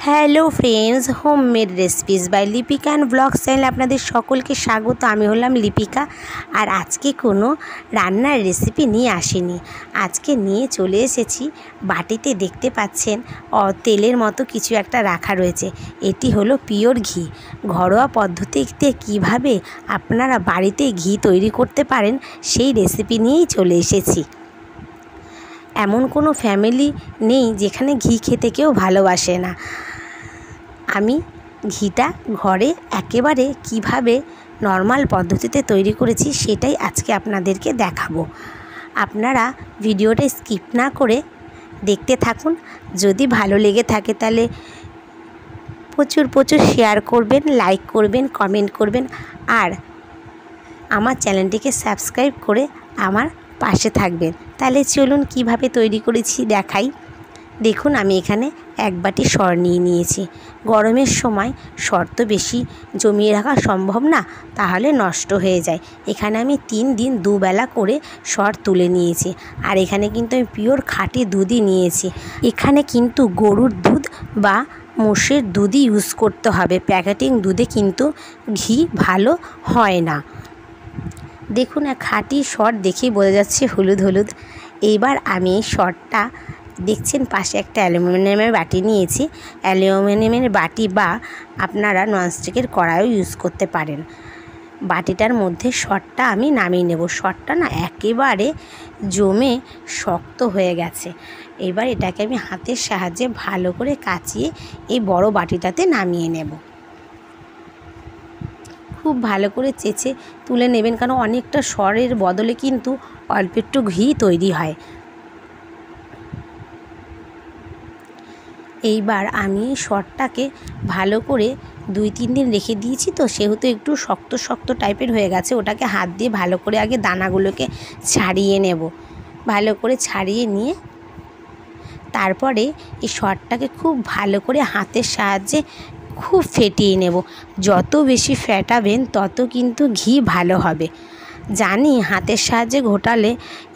Hello friends, homemade recipes by Lipika and blogs চ্যানেলে আপনাদের সকলকে স্বাগত। আমি হলাম লিপিকা। আর আজকে কোনো রান্নার রেসিপি নিয়ে আসিনি, আজকে নিয়ে চলে এসেছি বাটিতে দেখতে পাচ্ছেন তেলের মতো কিছু একটা রাখা রয়েছে। এটি হলো পিওর ঘি। ঘরোয়া পদ্ধতিতে কিভাবে আপনারা বাড়িতে ঘি তৈরি করতে পারেন সেই রেসিপি নিয়েই চলে এসেছি। এমন কোনো ফ্যামিলি নেই যেখানে ঘি খেতে কেউ ভালোবাসে না। আমি ঘিটা ঘরে একেবারে কিভাবে নর্মাল পদ্ধতিতে তৈরি করেছি সেটাই আজকে আপনাদেরকে দেখাবো। আপনারা ভিডিওটা স্কিপ না করে দেখতে থাকুন। যদি ভালো লেগে থাকে তাহলে প্রচুর শেয়ার করবেন, লাইক করবেন, কমেন্ট করবেন আর আমার চ্যানেলটিকে সাবস্ক্রাইব করে আমার পাশে থাকবেন। তাহলে চলুন কিভাবে তৈরি করেছি দেখাই। দেখুন, আমি এখানে এক বাটি সর নিয়ে নিয়েছি। গরমের সময় সর তো বেশি জমিয়ে রাখা সম্ভব না, তাহলে নষ্ট হয়ে যায়। এখানে আমি 3 দিন দুবেলা করে সর তুলে নিয়েছি। আর এখানে কিন্তু আমি পিওর খাঁটি দুধই নিয়েছি। এখানে কিন্তু গরুর দুধ বা মোষের দুধই ইউজ করতে হবে। প্যাকেটিং দুধে কিন্তু ঘি ভালো হয় না। দেখুন, খাঁটি সর দেখেই বোঝা যাচ্ছে হলুদ হলুদ। এইবার আমি সরটা দেখছেন পাশে একটা অ্যালুমিনিয়ামের বাটি নিয়েছি। অ্যালুমিনিয়ামের বাটি বা আপনারা ননস্টিকের কড়াইও ইউজ করতে পারেন। বাটিটার মধ্যে সরটা আমি নামিয়ে নেব। সরটা না একেবারে জমে শক্ত হয়ে গেছে। এবার এটাকে আমি হাতের সাহায্যে ভালো করে কাচিয়ে এই বড় বাটিটাতে নামিয়ে নেব। খুব ভালো করে চেঁচে তুলে নেবেন, কারণ অনেকটা সরের বদলে কিন্তু অল্প একটু ঘি তৈরি হয়। এইবার আমি সরটাকে ভালো করে 2-3 দিন রেখে দিয়েছি, তো সেহেতু একটু শক্ত টাইপের হয়ে গেছে। ওটাকে হাত দিয়ে ভালো করে আগে দানাগুলোকে ছাড়িয়ে নেব। ভালো করে ছাড়িয়ে নিয়ে তারপরে এই সরটাকে খুব ভালো করে হাতের সাহায্যে খুব ফেটিয়ে নেব। যত বেশি ফেটাবেন তত কিন্তু ঘি ভালো হবে। জানি হাতের সাহায্যে ঘোটালে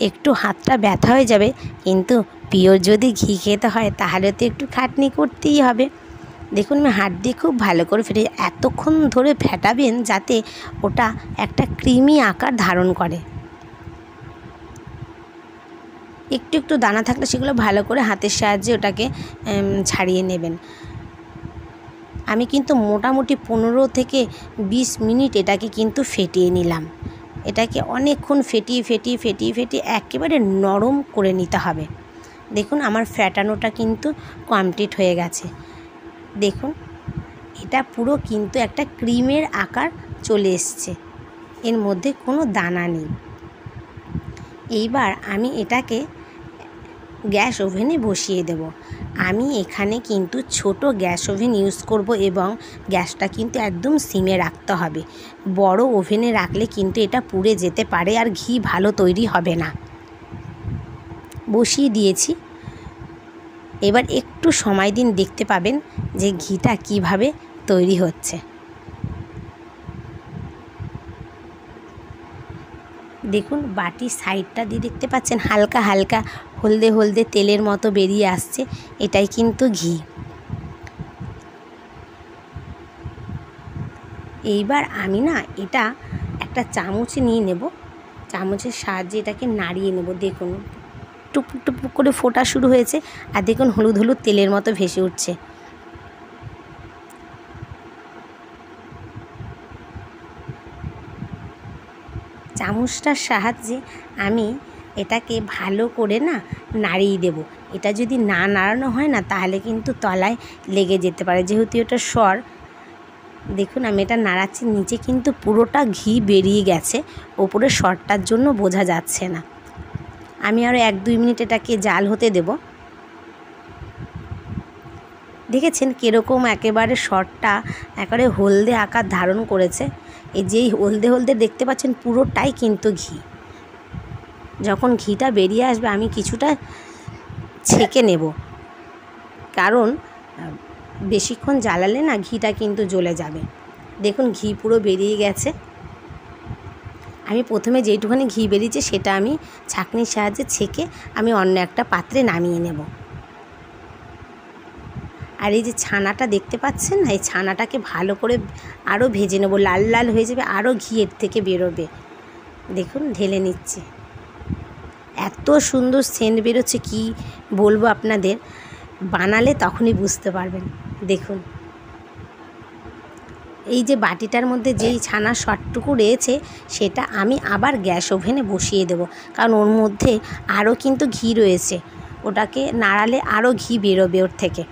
একটু হাতটা ব্যথা হয়ে যাবে, কিন্তু পিওর যদি ঘি খেতে হয় তাহলে তো একটু খাটনি করতেই হবে। দেখুন, আমি হাত দিয়ে খুব ভালো করে ফেটে এতক্ষণ ধরে ফেটাবেন যাতে ওটা একটা ক্রিমি আকার ধারণ করে। একটু দানা থাকলে সেগুলো ভালো করে হাতের সাহায্যে ওটাকে ছাড়িয়ে নেবেন। আমি কিন্তু মোটামুটি 15 থেকে 20 মিনিট এটাকে কিন্তু ফেটিয়ে নিলাম। এটাকে অনেকক্ষণ ফেটিয়ে একেবারে নরম করে নিতে হবে। দেখুন, আমার ফেটানোটা কিন্তু কমপ্লিট হয়ে গেছে। দেখুন, এটা পুরো কিন্তু একটা ক্রিমের আকার চলে এসছে, এর মধ্যে কোনো দানা নেই। এইবার আমি এটাকে গ্যাস ওভেনে বসিয়ে দেব। আমি এখানে কিন্তু ছোট গ্যাস ওভেন ইউজ করব এবং গ্যাসটা কিন্তু একদম সিমে রাখতে হবে। বড় ওভেনে রাখলে কিন্তু এটা পুড়ে যেতে পারে আর ঘি ভালো তৈরি হবে না। বসিয়ে দিয়েছি। এবার একটু সময় দিন, দেখতে পাবেন যে ঘিটা কিভাবে তৈরি হচ্ছে। দেখুন, বাটির সাইডটা দিয়ে দেখতে পাচ্ছেন হালকা হলদে তেলের মতো বেরিয়ে আসছে। এটাই কিন্তু ঘি। এইবার আমি না এটা একটা চামচে নিয়ে নেব। চামচের সাহায্যে এটাকে নাড়িয়ে নেব। দেখুন, টুপুক করে ফোটা শুরু হয়েছে আর দেখুন হলুদ তেলের মতো ভেসে উঠছে। চামচটার সাহায্যে আমি এটাকে ভালো করে নাড়িয়ে দেব। এটা যদি না নাড়ানো হয় না তাহলে কিন্তু তলায় লেগে যেতে পারে, যেহেতু এটা সর। দেখুন, আমি এটা নাড়াচ্ছি, নিচে কিন্তু পুরোটা ঘি বেরিয়ে গেছে, ওপরে সরটার জন্য বোঝা যাচ্ছে না। আমি আরও 1-2 মিনিট এটাকে জাল হতে দেব। দেখেছেন কীরকম একেবারে সরটা একেবারে হলদে আকার ধারণ করেছে। এই যেই হলদে দেখতে পাচ্ছেন পুরোটাই কিন্তু ঘি। যখন ঘিটা বেরিয়ে আসবে আমি কিছুটা ছেঁকে নেব, কারণ বেশিক্ষণ জ্বালালে না ঘিটা কিন্তু জ্বলে যাবে। দেখুন, ঘি পুরো বেরিয়ে গেছে। আমি প্রথমে যেইটুখানি ঘি বেরিয়েছে সেটা আমি ছাঁকনির সাহায্যে ছেঁকে আমি অন্য একটা পাত্রে নামিয়ে নেব। আর এই যে ছানাটা দেখতে পাচ্ছেন না, এই ছানাটাকে ভালো করে আরও ভেজে নেবো, লাল লাল হয়ে যাবে, আরও ঘি এর থেকে বেরোবে। দেখুন ঢেলে নিচ্ছি, এত সুন্দর সেন্ট বেরোচ্ছে কি বলবো আপনাদের, বানালে তখনই বুঝতে পারবেন। দেখুন এই যে বাটিটার মধ্যে যেই ছানার শটটুকু রয়েছে সেটা আমি আবার গ্যাস ওভেনে বসিয়ে দেব, কারণ ওর মধ্যে আরও কিন্তু ঘি রয়েছে, ওটাকে নাড়ালে আরও ঘি বেরোবে ওর থেকে।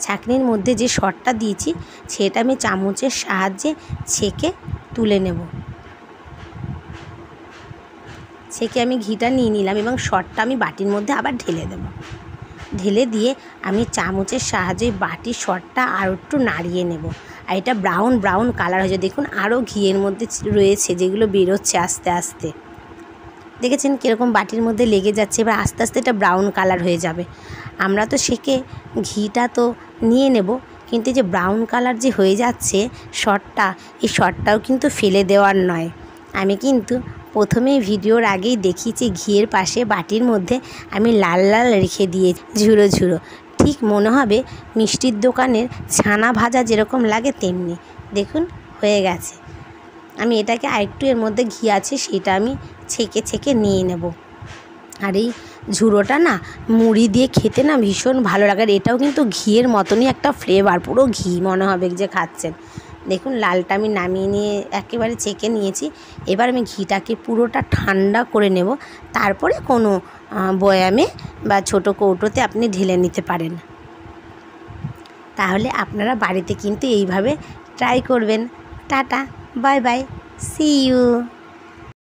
ছাঁকনির মধ্যে যে শটটা দিয়েছি সেটা আমি চামচের সাহায্যে ছেঁকে তুলে নেব। ছেঁকে আমি ঘিটা নিয়ে নিলাম এবং শটটা আমি বাটির মধ্যে আবার ঢেলে দেব। ঢেলে দিয়ে আমি চামচের সাহায্যে বাটির শটটা আরও একটু নাড়িয়ে নেব। আর এটা ব্রাউন ব্রাউন কালার হয়েছে, দেখুন আরও ঘিয়ের মধ্যে রয়েছে যেগুলো বেরোচ্ছে আস্তে আস্তে। দেখেছেন কীরকম বাটির মধ্যে লেগে যাচ্ছে, এবার আস্তে আস্তে এটা ব্রাউন কালার হয়ে যাবে। আমরা তো সেকে ঘিটা তো নিয়ে নেব, কিন্তু যে ব্রাউন কালার যে হয়ে যাচ্ছে শটটা, এই শটটাও কিন্তু ফেলে দেওয়ার নয়। আমি কিন্তু প্রথমেই ভিডিওর আগেই দেখিয়েছি ঘিয়ের পাশে বাটির মধ্যে আমি লাল লাল রেখে দিয়ে ঝুড়ো ঝুড়ো, ঠিক মনে হবে মিষ্টির দোকানের ছানা ভাজা যেরকম লাগে তেমনি। দেখুন হয়ে গেছে। আমি এটাকে আরেকটু এর মধ্যে ঘি আছে সেটা আমি ছেঁকে ছেঁকে নিয়ে নেব। আর এই ঝুড়োটা না মুড়ি দিয়ে খেতে না ভীষণ ভালো লাগে, আর এটাও কিন্তু ঘিয়ের মতনই একটা ফ্লেভার, পুরো ঘি মনে হবে যে খাচ্ছেন। দেখুন লালটা আমি নামিয়ে নিয়ে একেবারে ছেঁকে নিয়েছি। এবার আমি ঘিটাকে পুরোটা ঠান্ডা করে নেব, তারপরে কোনো বয়ামে বা ছোটো কৌটোতে আপনি ঢেলে নিতে পারেন। তাহলে আপনারা বাড়িতে কিন্তু এইভাবে ট্রাই করবেন। Tata, bye bye, see you.